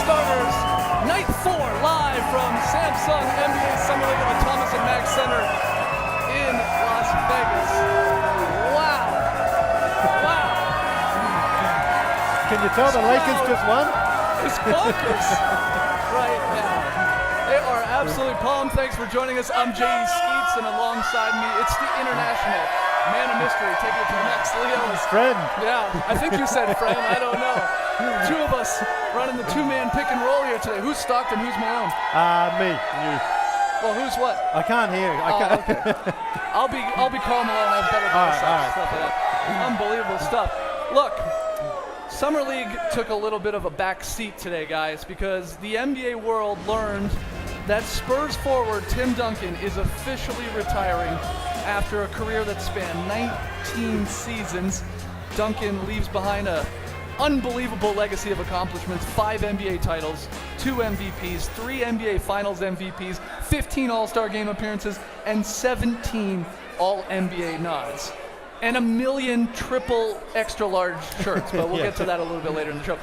starters, night 4 live from Samsung NBA Summer League at the Thomas and Mack Center in Las Vegas. Wow. Wow. Can you tell the Lakers just won? It's bonkers right now. They are absolutely pumped. Thanks for joining us. I'm J.E. Skeets, and alongside me, it's the international man of mystery, taking it to the next Leo's friend. Yeah, I think you said friend. I don't know. Two of us running the two-man pick and roll here today. Who's Stockton? Who's Malone? Me. You. Well, who's what? I can't hear. Okay. I'll be Karl Malone. I have better voice stuff like that. Unbelievable stuff. Look, Summer League took a little bit of a back seat today, guys, because the NBA world learned that Spurs forward Tim Duncan is officially retiring after a career that spanned 19 seasons. Duncan leaves behind a unbelievable legacy of accomplishments: 5 NBA titles, 2 MVPs, 3 NBA Finals MVPs, 15 All-Star Game appearances, and 17 All-NBA nods. And 1 million triple extra large shirts, but we'll get to that a little bit later in the show.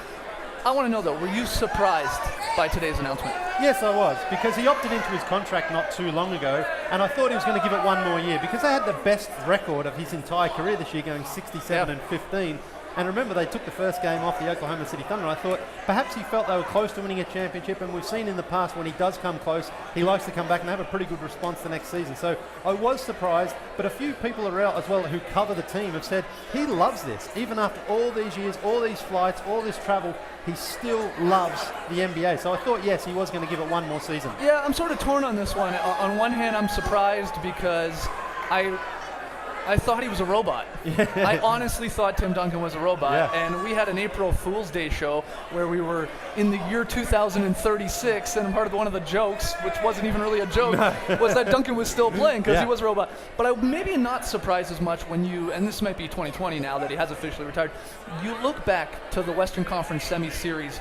I want to know though, were you surprised by today's announcement? Yes, I was, because he opted into his contract not too long ago, and I thought he was going to give it one more year because they had the best record of his entire career this year, going 67 and 15. And remember, they took the first game off the Oklahoma City Thunder, and I thought perhaps he felt they were close to winning a championship, and we've seen in the past when he does come close, he likes to come back and have a pretty good response the next season. So I was surprised, but a few people around as well who cover the team have said he loves this. Even after all these years, all these flights, all this travel, he still loves the NBA. So I thought, yes, he was going to give it one more season. Yeah, I'm sort of torn on this one. On one hand, I'm surprised because I thought he was a robot. I honestly thought Tim Duncan was a robot. And we had an April Fool's Day show where we were in the year 2036, and part of one of the jokes, which wasn't even really a joke, was that Duncan was still playing because he was a robot. But I'm maybe not surprised as much when you, and this might be 2020 now that he has officially retired, you look back to the Western Conference semi-series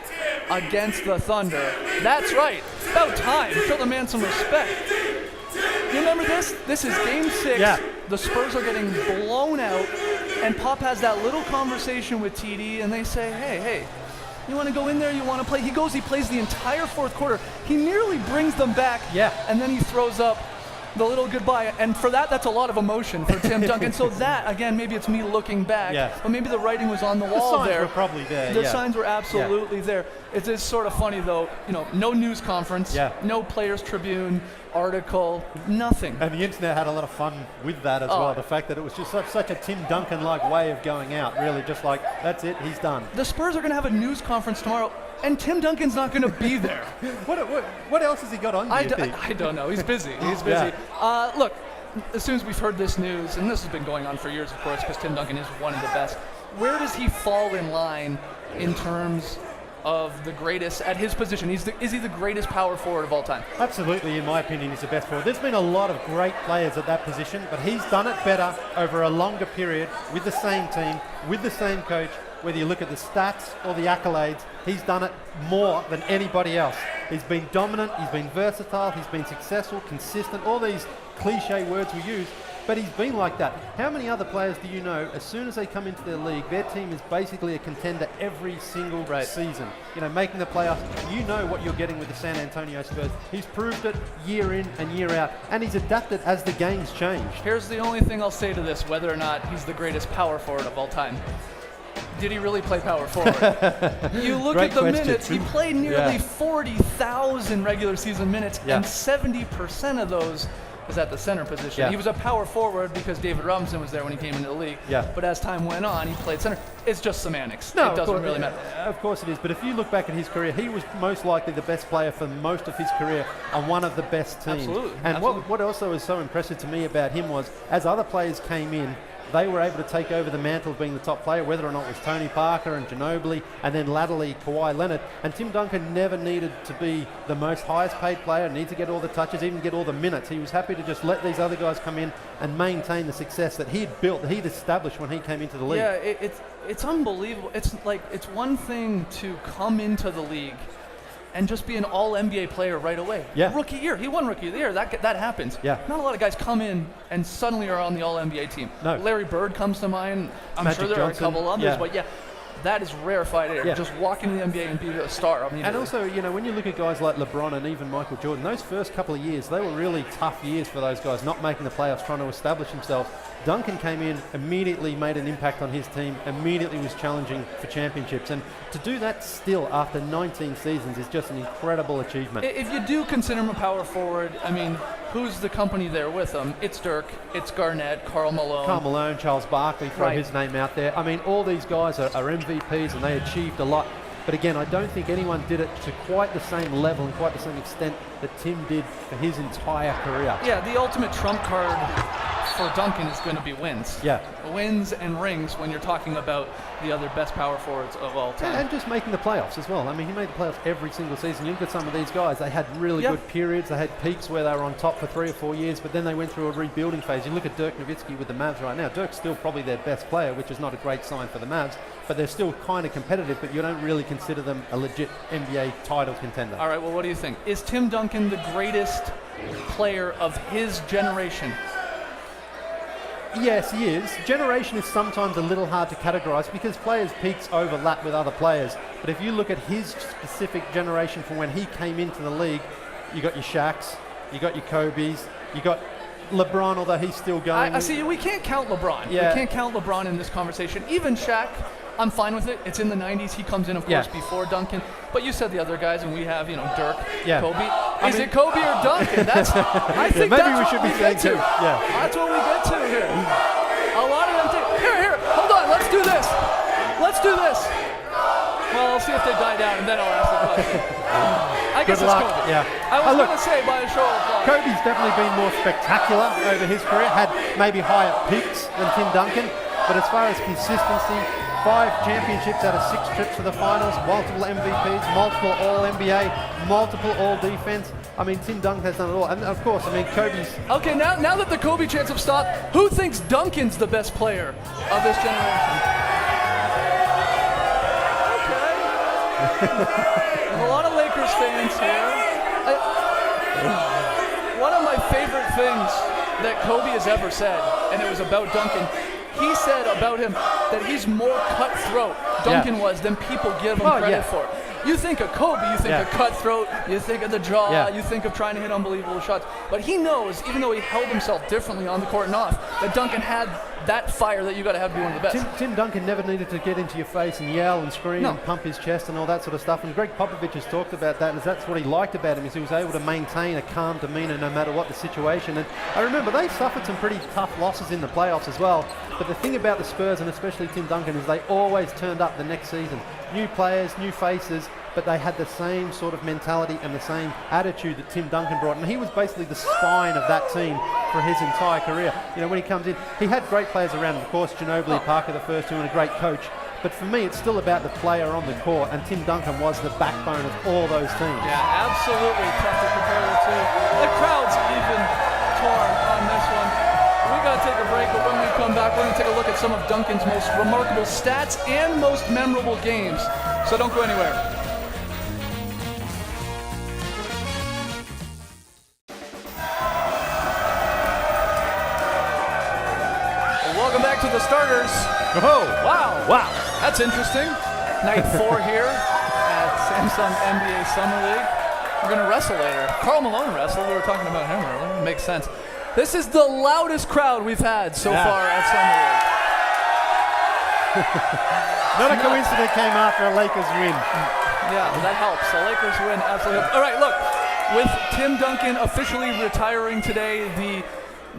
against the Thunder. That's right. It's about time. Show the man some respect. You remember this? This is Game 6. Yeah. The Spurs are getting blown out, and Pop has that little conversation with TD, and they say, hey, you want to go in there? You want to play? He goes, he plays the entire fourth quarter. He nearly brings them back, and then he throws up the little goodbye. And for that, that's a lot of emotion for Tim Duncan. So that, again, maybe it's me looking back, but maybe the writing was on the wall there. The signs there. were probably there. The signs were absolutely there. It is sort of funny, though. You know, no news conference, no Players Tribune article, nothing. And the internet had a lot of fun with that as well. The fact that it was just such a Tim Duncan-like way of going out, really just like, that's it, he's done. The Spurs are going to have a news conference tomorrow, and Tim Duncan's not going to be there. What else has he got on, do you think? I don't know. He's busy. He's busy. Look, as soon as we've heard this news, and this has been going on for years, of course, because Tim Duncan is one of the best, where does he fall in line in terms of the greatest at his position? Is he the greatest power forward of all time? Absolutely, in my opinion, he's the best forward. There's been a lot of great players at that position, but he's done it better over a longer period with the same team, with the same coach. Whether you look at the stats or the accolades, he's done it more than anybody else. He's been dominant, he's been versatile, he's been successful, consistent, all these cliche words we use, but he's been like that. How many other players do you know, as soon as they come into their league, their team is basically a contender every single season? You know, making the playoffs, you know what you're getting with the San Antonio Spurs. He's proved it year in and year out, and he's adapted as the game's changed. Here's the only thing I'll say to this, whether or not he's the greatest power forward of all time. Did he really play power forward? You look at the minutes, he played nearly 40,000 regular season minutes, and 70% of those is at the center position. He was a power forward because David Robinson was there when he came into the league. But as time went on, he played center. It's just semantics. No, it doesn't really matter. Of course it is. But if you look back at his career, he was most likely the best player for most of his career on one of the best teams. Absolutely. And what also was so impressive to me about him was, as other players came in, they were able to take over the mantle of being the top player, whether or not it was Tony Parker and Ginobili, and then latterly Kawhi Leonard. And Tim Duncan never needed to be the most highest paid player, need to get all the touches, even get all the minutes. He was happy to just let these other guys come in and maintain the success that he'd built, that he'd established when he came into the league. Yeah, it's unbelievable. It's one thing to come into the league and just be an all-NBA player right away. Rookie year. He won Rookie of the Year. That happens. Not a lot of guys come in and suddenly are on the all-NBA team. No. Larry Bird comes to mind. I'm Magic sure there Johnson. are a couple others, but That is rarefied air. Yeah. Just walk into the NBA and be a star. And also, when you look at guys like LeBron and even Michael Jordan, those first couple of years, they were really tough years for those guys, not making the playoffs, trying to establish themselves. Duncan came in, immediately made an impact on his team, immediately was challenging for championships. And to do that still after 19 seasons is just an incredible achievement. If you do consider him a power forward, who's the company there with him? It's Dirk, it's Garnett, Karl Malone. Charles Barkley, throw Right. his name out there. All these guys are MVPs and they achieved a lot. But again, I don't think anyone did it to quite the same level and quite the same extent that Tim did for his entire career. Yeah, the ultimate trump card for Duncan is going to be wins. Yeah. Wins and rings when you're talking about the other best power forwards of all time. And just making the playoffs as well. He made the playoffs every single season. You look at some of these guys, they had really good periods. They had peaks where they were on top for 3 or 4 years, but then they went through a rebuilding phase. You look at Dirk Nowitzki with the Mavs right now. Dirk's still probably their best player, which is not a great sign for the Mavs, but they're still kind of competitive, but you don't really consider them a legit NBA title contender. All right, well, what do you think? Is Tim Duncan the greatest player of his generation? Yes, he is. Generation is sometimes a little hard to categorise because players' peaks overlap with other players. But if you look at his specific generation from when he came into the league, you got your Shaqs, you got your Kobes, you got LeBron, although he's still going. I see. We can't count LeBron. Yeah. We can't count LeBron in this conversation. Even Shaq, I'm fine with it. It's in the 90s. He comes in, of course, before Duncan. But you said the other guys, and we have, Dirk, Kobe. Is it Kobe or Duncan? I think maybe that's we what should be get saying to. too. Yeah. That's what we get to here. A lot of them think, here, hold on, let's do this. Well, I'll see if they die down, and then I'll ask the question. I guess Good it's luck. Kobe. Yeah. I was going to say by a show of applause. Kobe's definitely been more spectacular over his career, had maybe higher peaks than Tim Duncan, but as far as consistency, 5 championships out of 6 trips to the finals, multiple MVPs, multiple All-NBA, multiple All-Defense. Tim Duncan has done it all. And of course, Kobe's... Okay, now that the Kobe chants have stopped, who thinks Duncan's the best player of this generation? Okay. A lot of Lakers fans here. One of my favorite things that Kobe has ever said, and it was about Duncan, he said about him that he's more cutthroat, Duncan was, than people give him credit for. You think of Kobe, you think of cutthroat, you think of the jaw, you think of trying to hit unbelievable shots. But he knows, even though he held himself differently on the court and off, that Duncan had that fire that you got to have to be one of the best. Tim Duncan never needed to get into your face and yell and scream and pump his chest and all that sort of stuff. And Greg Popovich has talked about that, and that's what he liked about him, is he was able to maintain a calm demeanour no matter what the situation. And I remember they suffered some pretty tough losses in the playoffs as well. But the thing about the Spurs, and especially Tim Duncan, is they always turned up the next season. New players, new faces, but they had the same sort of mentality and the same attitude that Tim Duncan brought. And he was basically the spine of that team for his entire career. When he comes in, he had great players around him. Of course, Ginobili, Parker, the first two, and a great coach. But for me, it's still about the player on the court, and Tim Duncan was the backbone of all those teams. Yeah, absolutely tough to compare the two. The crowd's even torn on this one. We got to take a break, but when we come back, we're going to take a look at some of Duncan's most remarkable stats and most memorable games. So don't go anywhere. Welcome back to the starters. Oh, Wow. That's interesting. Night 4 here at Samsung NBA Summer League. We're going to wrestle later. Karl Malone wrestled. We were talking about him earlier. It makes sense. This is the loudest crowd we've had so far at Summer League. Not a coincidence came after a Lakers win. Yeah, that helps. The Lakers win absolutely helps. All right, look. With Tim Duncan officially retiring today, the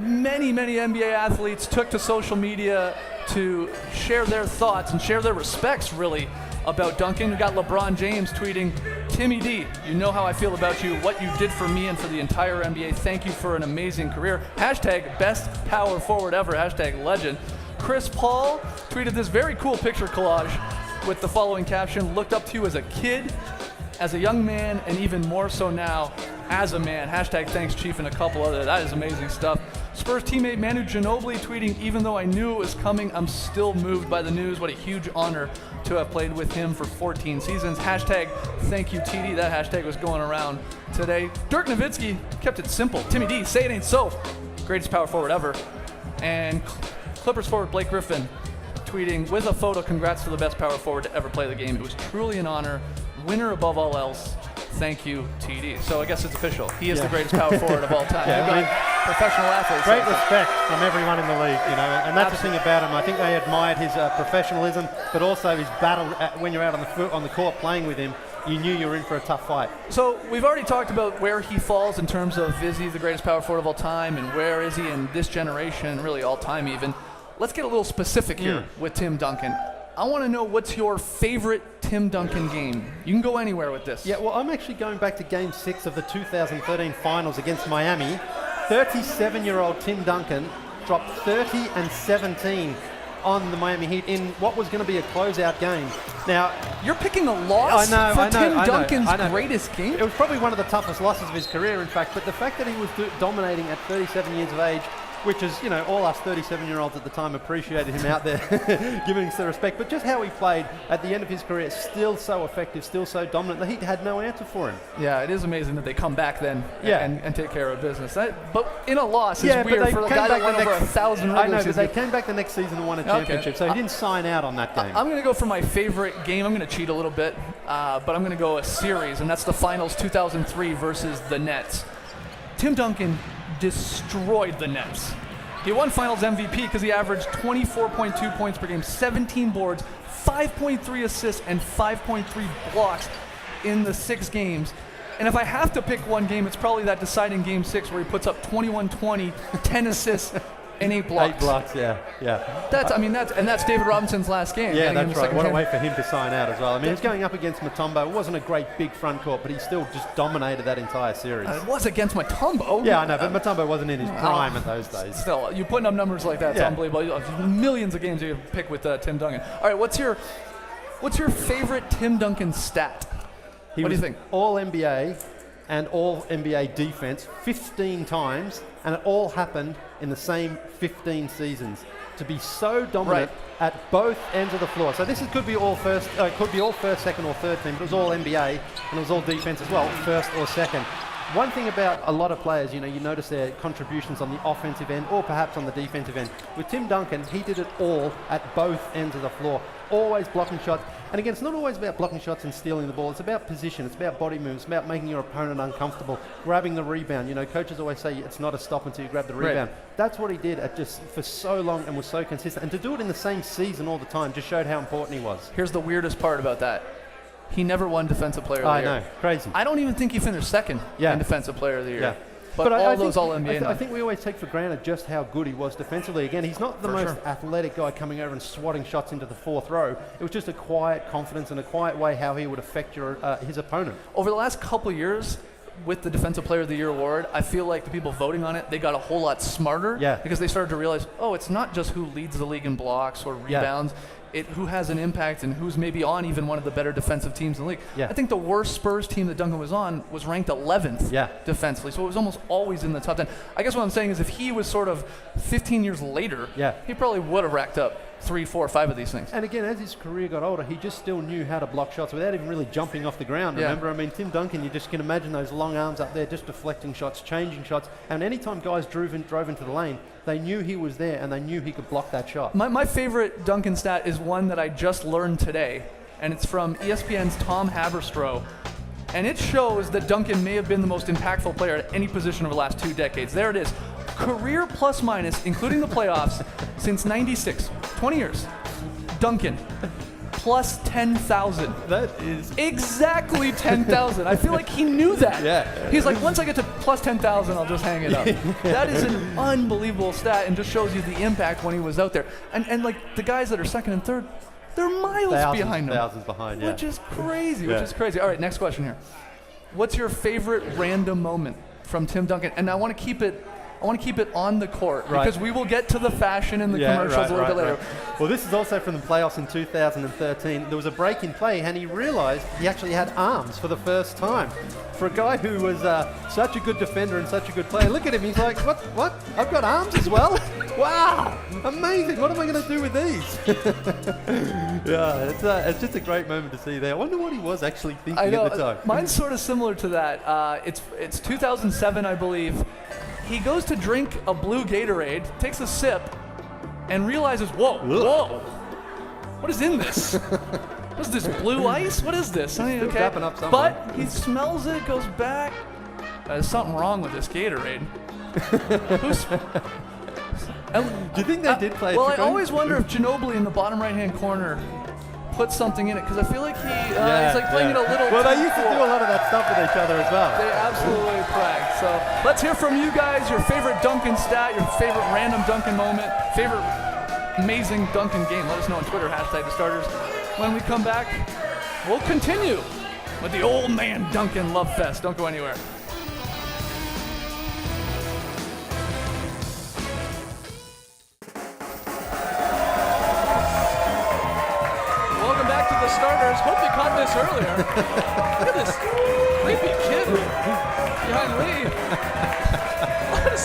many NBA athletes took to social media to share their thoughts and share their respects, really, about Duncan. We got LeBron James tweeting, "Timmy D, you know how I feel about you, what you did for me and for the entire NBA. Thank you for an amazing career. Hashtag best power forward ever. Hashtag legend." Chris Paul tweeted this very cool picture collage with the following caption, "Looked up to you as a kid, as a young man, and even more so now as a man. Hashtag thanks, Chief," and a couple other. That is amazing stuff. Spurs teammate Manu Ginobili tweeting, "Even though I knew it was coming, I'm still moved by the news. What a huge honor to have played with him for 14 seasons. Hashtag thank you, TD." That hashtag was going around today. Dirk Nowitzki kept it simple. "Timmy D, say it ain't so. Greatest power forward ever." And Clippers forward Blake Griffin tweeting with a photo, congrats to the best power forward to ever play the game. It was truly an honor. Winner above all else. Thank you, TD. So I guess it's official. He is the greatest power forward of all time. Yeah, You've got professional athletes. Great respect from everyone in the league, and that's the thing about him. I think they admired his professionalism, but also his battle when you're out on the court playing with him. You knew you were in for a tough fight. So we've already talked about where he falls in terms of is he the greatest power forward of all time, and where is he in this generation, really all time even. Let's get a little specific here with Tim Duncan. I want to know what's your favorite Tim Duncan game. You can go anywhere with this. Yeah, well, I'm actually going back to Game 6 of the 2013 finals against Miami. 37-year-old Tim Duncan dropped 30 and 17 on the Miami Heat in what was going to be a closeout game. Now, you're picking a loss for Tim Duncan's greatest game? It was probably one of the toughest losses of his career, in fact, but the fact that he was dominating at 37 years of age, which is, all us 37-year-olds at the time appreciated him out there giving us the respect. But just how he played at the end of his career, still so effective, still so dominant. The Heat had no answer for him. Yeah, it is amazing that they come back then and take care of business. But in a loss, it's weird for a guy that won over 1,000 regular I know, but season. they came back the next season and won a championship, so he didn't sign out on that game. I'm going to go for my favorite game. I'm going to cheat a little bit, but I'm going to go a series, and that's the Finals 2003 versus the Nets. Tim Duncan destroyed the Nets. He won Finals MVP because he averaged 24.2 points per game, 17 boards, 5.3 assists, and 5.3 blocks in the 6 games. And if I have to pick one game, it's probably that deciding Game 6 where he puts up 21-20, 10 assists, and 8 blocks. 8 blocks, yeah. That's David Robinson's last game. Yeah, that's right. What a way for him to sign out as well. I mean, he was going up against Mutombo. It wasn't a great big front court, but he still just dominated that entire series. It was against Mutombo. Yeah, I know, but Mutombo wasn't in his prime at those days. Still, you putting up numbers like that, it's unbelievable. Millions of games you pick with Tim Duncan. All right, what's your favorite Tim Duncan stat? What do you think? All NBA and all NBA defense 15 times, and it all happened in the same 15 seasons. To be so dominant at both ends of the floor. So this could be all first, second, or third team. But it was all NBA and it was all defense as well, first or second. One thing about a lot of players, you notice their contributions on the offensive end or perhaps on the defensive end. With Tim Duncan, he did it all at both ends of the floor. Always blocking shots. And again, it's not always about blocking shots and stealing the ball. It's about position. It's about body moves. It's about making your opponent uncomfortable, grabbing the rebound. Coaches always say it's not a stop until you grab the rebound. That's what he did for so long and was so consistent. And to do it in the same season all the time just showed how important he was. Here's the weirdest part about that. He never won Defensive Player of the Year. I know, crazy. I don't even think he finished second in Defensive Player of the Year. Yeah. But all those All-NBA. I think we always take for granted just how good he was defensively. Again, he's not the most athletic guy coming over and swatting shots into the fourth row. It was just a quiet confidence and a quiet way how he would affect his opponent. Over the last couple of years, with the Defensive Player of the Year award, I feel like the people voting on it, they got a whole lot smarter because they started to realize, it's not just who leads the league in blocks or rebounds. Who has an impact and who's maybe on even one of the better defensive teams in the league. Yeah. I think the worst Spurs team that Duncan was on was ranked 11th defensively, so it was almost always in the top 10. I guess what I'm saying is if he was sort of 15 years later, he probably would have racked up 3, 4, 5 of these things. And again, as his career got older, he just still knew how to block shots without even really jumping off the ground. Remember, I mean, Tim Duncan, you just can imagine those long arms up there just deflecting shots, changing shots. And anytime guys drove into the lane, they knew he was there and they knew he could block that shot. My favorite Duncan stat is one that I just learned today, and it's from ESPN's Tom Haberstroh. And it shows that Duncan may have been the most impactful player at any position over the last 2 decades. There it is. Career plus minus, including the playoffs, since 96. 20 years. Duncan. Plus 10,000. That is exactly 10,000. I feel like he knew that. Yeah. He's like, once I get to plus 10,000, I'll just hang it up. That is an unbelievable stat and just shows you the impact when he was out there. And like the guys that are second and third, they're miles behind him. Thousands behind, Which is crazy, which is crazy. All right, next question here. What's your favorite random moment from Tim Duncan? And I want to keep it on the court because we will get to the fashion and the commercials a little bit later. Well, this is also from the playoffs in 2013. There was a break in play and he realized he actually had arms for the first time. For a guy who was such a good defender and such a good player, look at him, he's like, what? I've got arms as well? Wow, amazing. What am I going to do with these? It's just a great moment to see there. I wonder what he was actually thinking at the time. Mine's sort of similar to that. It's 2007, I believe. He goes to drink a blue Gatorade, takes a sip, and realizes, whoa, What is in this? What is this, blue ice? What is this? I mean, Still okay. wrapping up somewhere. But he smells it, goes back. There's something wrong with this Gatorade. Who's... Do you think they did play? Well, I Chico? always wonder if Ginobili in the bottom right-hand corner put something in it, because I feel like he's like playing it a little. Well, they too used to do cool. a lot of that stuff with each other as well. They absolutely pranked. So let's hear from you guys. Your favorite Duncan stat, your favorite random Duncan moment, favorite amazing Duncan game. Let us know on Twitter, #thestarters. When we come back, we'll continue with the old man Duncan Love Fest. Don't go anywhere. Welcome back to the starters. Hope you caught this earlier. Look at this creepy kid behind Lee. What is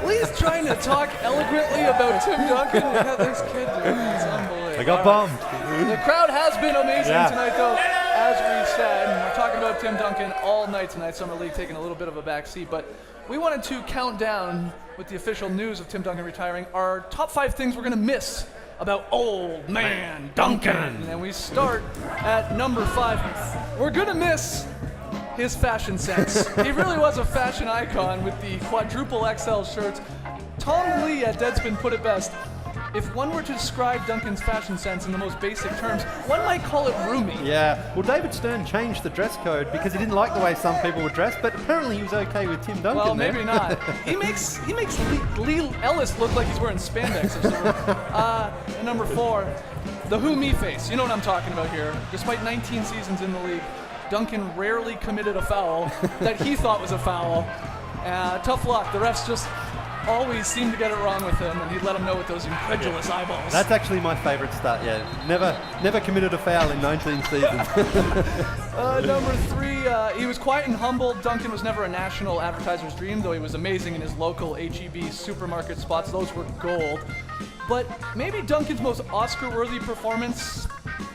Lee's trying to talk eloquently about Tim Duncan. Look at this kid doing. It's unbelievable. They got bombed. The crowd has been amazing Yeah. tonight, though. As we said, and we're talking about Tim Duncan all night tonight. Summer League taking a little bit of a back seat, but we wanted to count down with the official news of Tim Duncan retiring our top 5 things we're going to miss about old man Duncan. And we start at number 5. We're going to miss his fashion sense. He really was a fashion icon with the quadruple XL shirts. Tom Lee at Deadspin put it best. If one were to describe Duncan's fashion sense in the most basic terms, one might call it roomy. Yeah. Well, David Stern changed the dress code because he didn't like the way some people would dress, but apparently he was okay with Tim Duncan. Well, there. maybe not. He makes Lee Ellis look like he's wearing spandex or something. And number 4, the who me face. You know what I'm talking about here. Despite 19 seasons in the league, Duncan rarely committed a foul that he thought was a foul. Tough luck. The refs just always seemed to get it wrong with him, and he'd let him know with those incredulous eyeballs. That's actually my favorite stat, yeah. Never committed a foul in 19 seasons. Number 3, he was quiet and humble. Duncan was never a national advertiser's dream, though he was amazing in his local H-E-B supermarket spots. Those were gold. But maybe Duncan's most Oscar-worthy performance,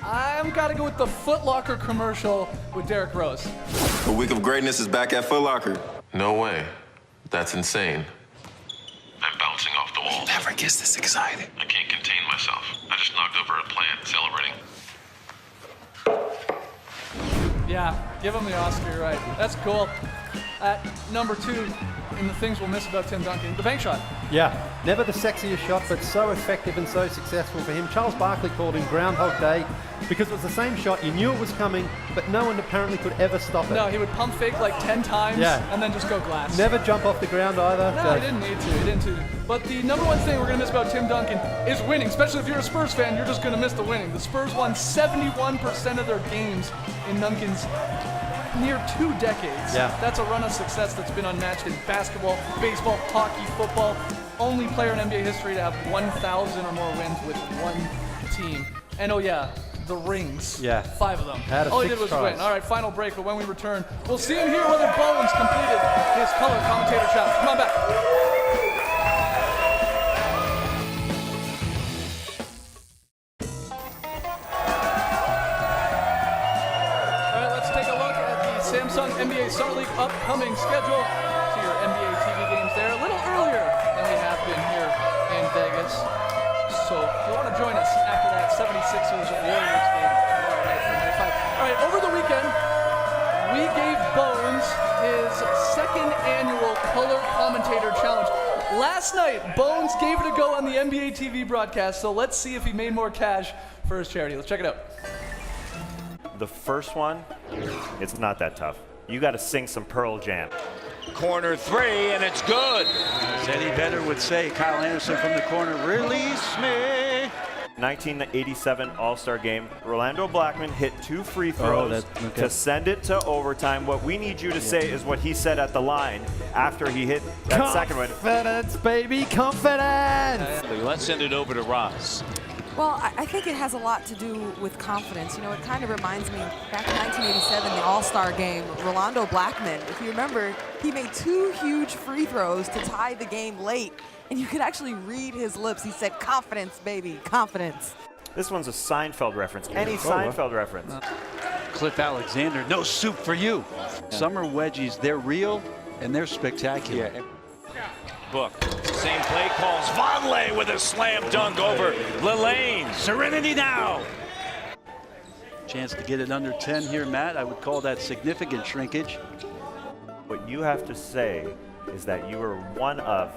I've got to go with the Foot Locker commercial with Derrick Rose. A week of greatness is back at Foot Locker. No way. That's insane. I'm bouncing off the wall. Never gets this excited. I can't contain myself. I just knocked over a plant celebrating. Yeah, give him the Oscar, you're right. That's cool. At number 2, in the things we'll miss about Tim Duncan, the bank shot. Yeah, never the sexiest shot, but so effective and so successful for him. Charles Barkley called him Groundhog Day because it was the same shot. You knew it was coming, but no one apparently could ever stop it. No, he would pump fake like 10 times and then just go glass. Never jump off the ground either. No, he didn't need to. He didn't. But the number 1 thing we're going to miss about Tim Duncan is winning. Especially if you're a Spurs fan, you're just going to miss the winning. The Spurs won 71% of their games in Duncan's near 2 decades. Yeah. That's a run of success that's been unmatched in basketball, baseball, hockey, football. Only player in NBA history to have 1,000 or more wins with one team. And oh yeah, the rings. Yeah. 5 of them. Had All he 6 did was tries. win. All right, final break, but when we return, we'll see him here whether Bones completed his color commentator challenge. Come on back. Samsung NBA Summer League upcoming schedule. See your NBA TV games there a little earlier than we have been here in Vegas. So if you want to join us after that 76ers Warriors game tomorrow night from night 5. All right, over the weekend, we gave Bones his 2nd annual color commentator challenge. Last night, Bones gave it a go on the NBA TV broadcast, so let's see if he made more cash for his charity. Let's check it out. The first one, it's not that tough. You got to sing some Pearl Jam. Corner 3, and it's good. As Eddie Vedder would say, Kyle Anderson from the corner, release me. 1987 All-Star Game, Rolando Blackman hit 2 free throws to send it to overtime. What we need you to say is what he said at the line after he hit that second one. Confidence, baby, confidence! Let's send it over to Ross. Well, I think it has a lot to do with confidence. You know, it kind of reminds me, back in 1987, the All-Star Game, Rolando Blackman, if you remember, he made 2 huge free throws to tie the game late, and you could actually read his lips. He said, confidence, baby, confidence. This one's a Seinfeld reference. Any Seinfeld reference. Cliff Alexander, no soup for you. Summer wedgies, they're real and they're spectacular. Book. Same play calls. Vonleh with a slam dunk over Lillane. Serenity now. Chance to get it under 10 here, Matt. I would call that significant shrinkage. What you have to say is that you are one of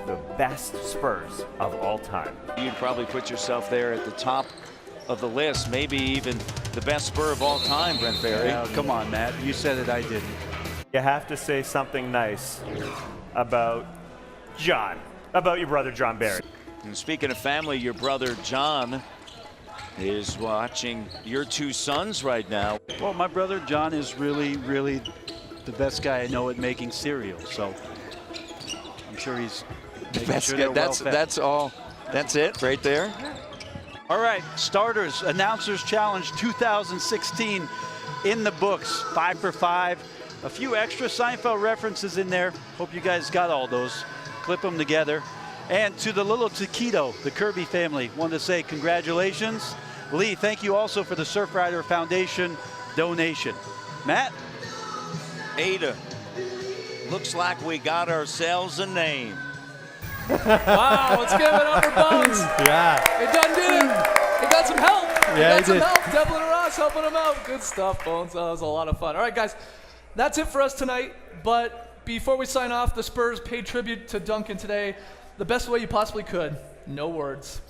the best Spurs of all time. You'd probably put yourself there at the top of the list, maybe even the best Spur of all time, Brent Barry. Now, come on, Matt. You said it, I didn't. You have to say something nice about John, about your brother John Barry. And speaking of family, your brother John is watching your two sons right now. Well, my brother John is really, really the best guy I know at making cereal. So I'm sure he's making sure they're well fed. That's all. That's it right there. All right, starters, Announcers Challenge 2016 in the books, 5 for 5. A few extra Seinfeld references in there. Hope you guys got all those. Clip them together. And to the little Taquito, the Kirby family, wanted to say congratulations. Lee, thank you also for the Surfrider Foundation donation. Matt? Ada, looks like we got ourselves a name. Wow, let's give it up for Bones. Yeah. He done did it. He got some help. Yeah, he got he some did. help. Devlin and Ross helping him out. Good stuff, Bones. That was a lot of fun. All right, guys, that's it for us tonight. But before we sign off, the Spurs paid tribute to Duncan today the best way you possibly could. No words.